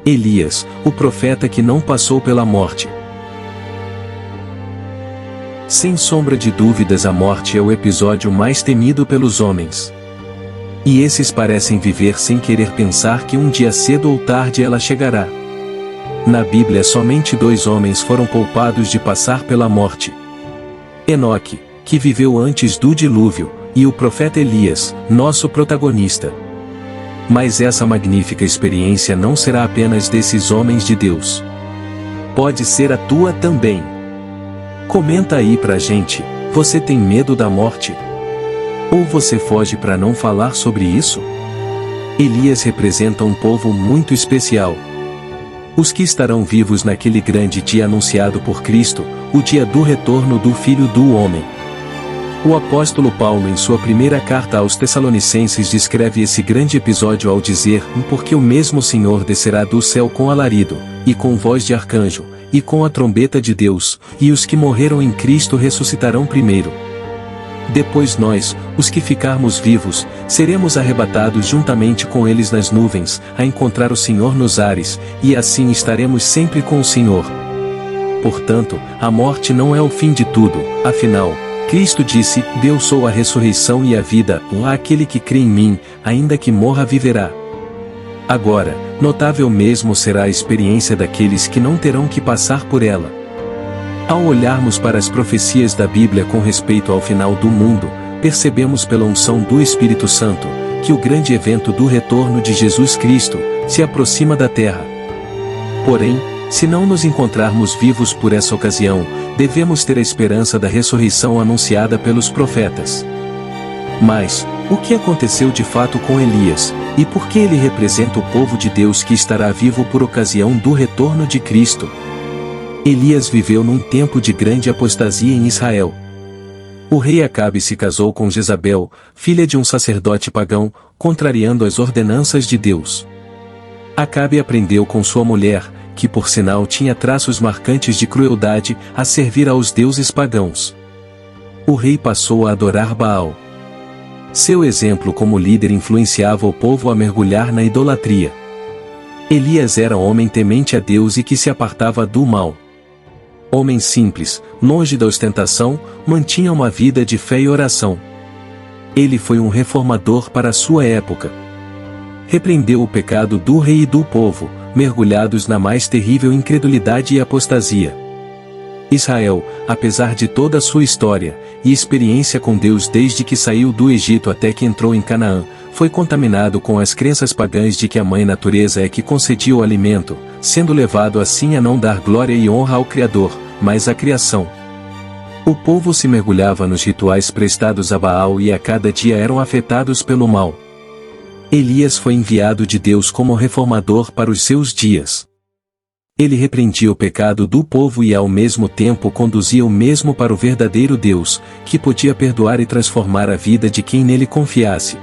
Elias, o profeta que não passou pela morte. Sem sombra de dúvidas, a morte é o episódio mais temido pelos homens. E esses parecem viver sem querer pensar que um dia cedo ou tarde ela chegará. Na Bíblia, somente 2 homens foram poupados de passar pela morte: Enoque, que viveu antes do dilúvio, e o profeta Elias, nosso protagonista. Mas essa magnífica experiência não será apenas desses homens de Deus. Pode ser a tua também. Comenta aí pra gente: você tem medo da morte? Ou você foge para não falar sobre isso? Elias representa um povo muito especial. Os que estarão vivos naquele grande dia anunciado por Cristo, o dia do retorno do Filho do Homem. O apóstolo Paulo, em sua primeira carta aos Tessalonicenses, descreve esse grande episódio ao dizer: porque o mesmo Senhor descerá do céu com alarido, e com voz de arcanjo, e com a trombeta de Deus, e os que morreram em Cristo ressuscitarão primeiro. Depois nós, os que ficarmos vivos, seremos arrebatados juntamente com eles nas nuvens, a encontrar o Senhor nos ares, e assim estaremos sempre com o Senhor. Portanto, a morte não é o fim de tudo, afinal, Cristo disse: eu sou a ressurreição e a vida, aquele que crê em mim, ainda que morra viverá. Agora, notável mesmo será a experiência daqueles que não terão que passar por ela. Ao olharmos para as profecias da Bíblia com respeito ao final do mundo, percebemos pela unção do Espírito Santo, que o grande evento do retorno de Jesus Cristo se aproxima da terra. Porém, se não nos encontrarmos vivos por essa ocasião, devemos ter a esperança da ressurreição anunciada pelos profetas. Mas, o que aconteceu de fato com Elias, e por que ele representa o povo de Deus que estará vivo por ocasião do retorno de Cristo? Elias viveu num tempo de grande apostasia em Israel. O rei Acabe se casou com Jezabel, filha de um sacerdote pagão, contrariando as ordenanças de Deus. Acabe aprendeu com sua mulher, que por sinal tinha traços marcantes de crueldade, a servir aos deuses pagãos. O rei passou a adorar Baal. Seu exemplo como líder influenciava o povo a mergulhar na idolatria. Elias era homem temente a Deus e que se apartava do mal. Homem simples, longe da ostentação, mantinha uma vida de fé e oração. Ele foi um reformador para a sua época. Repreendeu o pecado do rei e do povo, mergulhados na mais terrível incredulidade e apostasia. Israel, apesar de toda a sua história e experiência com Deus desde que saiu do Egito até que entrou em Canaã, foi contaminado com as crenças pagãs de que a mãe natureza é que concedia o alimento, sendo levado assim a não dar glória e honra ao Criador, mas à criação. O povo se mergulhava nos rituais prestados a Baal e a cada dia eram afetados pelo mal. Elias foi enviado de Deus como reformador para os seus dias. Ele repreendia o pecado do povo e ao mesmo tempo conduzia o mesmo para o verdadeiro Deus, que podia perdoar e transformar a vida de quem nele confiasse.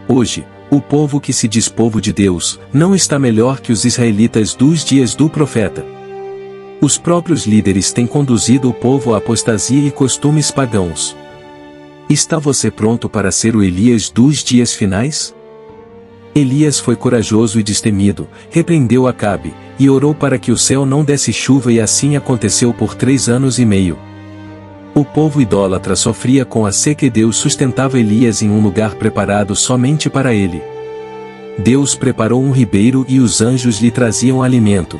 Hoje, o povo que se diz povo de Deus, não está melhor que os israelitas dos dias do profeta. Os próprios líderes têm conduzido o povo à apostasia e costumes pagãos. Está você pronto para ser o Elias dos dias finais? Elias foi corajoso e destemido, repreendeu Acabe, e orou para que o céu não desse chuva, e assim aconteceu por 3 anos e meio. O povo idólatra sofria com a seca e Deus sustentava Elias em um lugar preparado somente para ele. Deus preparou um ribeiro e os anjos lhe traziam alimento.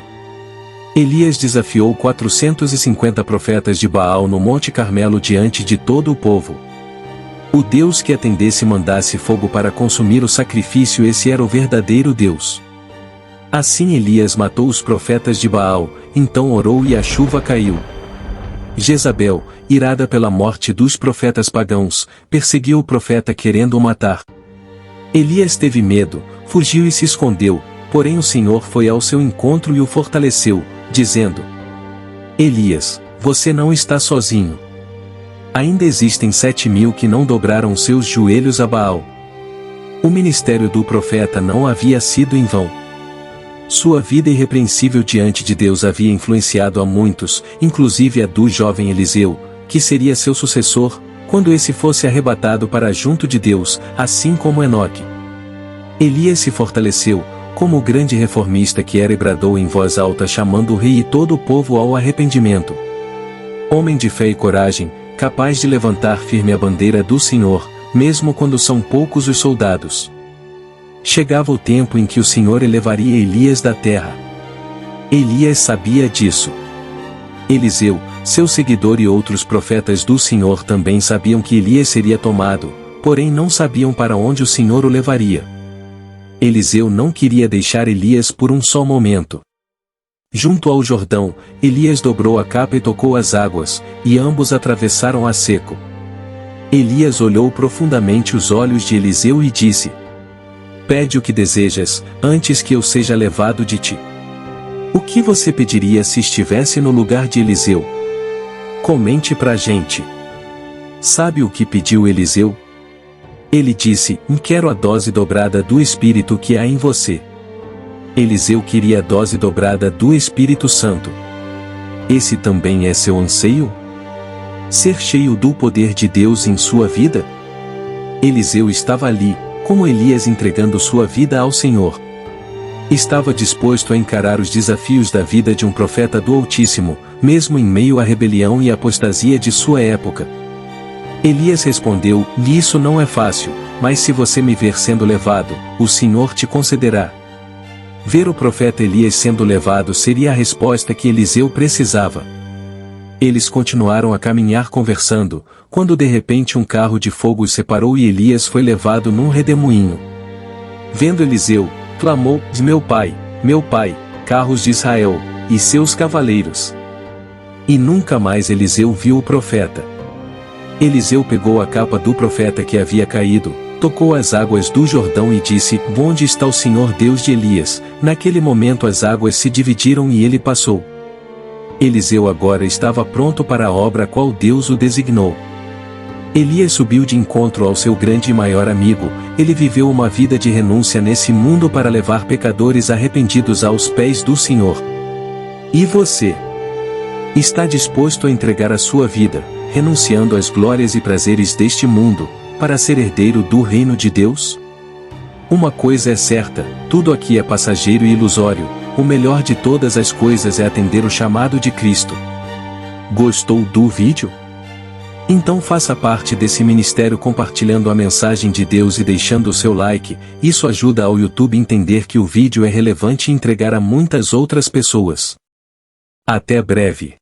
Elias desafiou 450 profetas de Baal no Monte Carmelo diante de todo o povo. O Deus que atendesse e mandasse fogo para consumir o sacrifício, esse era o verdadeiro Deus. Assim Elias matou os profetas de Baal, então orou e a chuva caiu. Jezabel, irada pela morte dos profetas pagãos, perseguiu o profeta querendo o matar. Elias teve medo, fugiu e se escondeu, porém o Senhor foi ao seu encontro e o fortaleceu, dizendo: Elias, você não está sozinho. Ainda existem 7.000 que não dobraram seus joelhos a Baal. O ministério do profeta não havia sido em vão. Sua vida irrepreensível diante de Deus havia influenciado a muitos, inclusive a do jovem Eliseu, que seria seu sucessor, quando esse fosse arrebatado para junto de Deus, assim como Enoque. Elias se fortaleceu, como o grande reformista que era, e bradou em voz alta, chamando o rei e todo o povo ao arrependimento. Homem de fé e coragem, capaz de levantar firme a bandeira do Senhor, mesmo quando são poucos os soldados. Chegava o tempo em que o Senhor elevaria Elias da terra. Elias sabia disso. Eliseu, seu seguidor e outros profetas do Senhor também sabiam que Elias seria tomado, porém não sabiam para onde o Senhor o levaria. Eliseu não queria deixar Elias por um só momento. Junto ao Jordão, Elias dobrou a capa e tocou as águas, e ambos atravessaram a seco. Elias olhou profundamente os olhos de Eliseu e disse: Pede o que desejas, antes que eu seja levado de ti. O que você pediria se estivesse no lugar de Eliseu? Comente pra gente. Sabe o que pediu Eliseu? Ele disse: Quero a dose dobrada do Espírito que há em você. Eliseu queria a dose dobrada do Espírito Santo. Esse também é seu anseio? Ser cheio do poder de Deus em sua vida? Eliseu estava ali, como Elias, entregando sua vida ao Senhor. Estava disposto a encarar os desafios da vida de um profeta do Altíssimo, mesmo em meio à rebelião e apostasia de sua época. Elias respondeu: Isso não é fácil, mas se você me ver sendo levado, o Senhor te concederá. Ver o profeta Elias sendo levado seria a resposta que Eliseu precisava. Eles continuaram a caminhar conversando, quando de repente um carro de fogo os separou e Elias foi levado num redemoinho. Vendo Eliseu, clamou: meu pai, carros de Israel, e seus cavaleiros. E nunca mais Eliseu viu o profeta. Eliseu pegou a capa do profeta que havia caído, tocou as águas do Jordão e disse: Onde está o Senhor Deus de Elias? Naquele momento as águas se dividiram e ele passou. Eliseu agora estava pronto para a obra a qual Deus o designou. Elias subiu de encontro ao seu grande e maior amigo. Ele viveu uma vida de renúncia nesse mundo para levar pecadores arrependidos aos pés do Senhor. E você? Está disposto a entregar a sua vida, renunciando às glórias e prazeres deste mundo, para ser herdeiro do reino de Deus? Uma coisa é certa: tudo aqui é passageiro e ilusório. O melhor de todas as coisas é atender o chamado de Cristo. Gostou do vídeo? Então faça parte desse ministério compartilhando a mensagem de Deus e deixando o seu like. Isso ajuda ao YouTube entender que o vídeo é relevante e entregar a muitas outras pessoas. Até breve.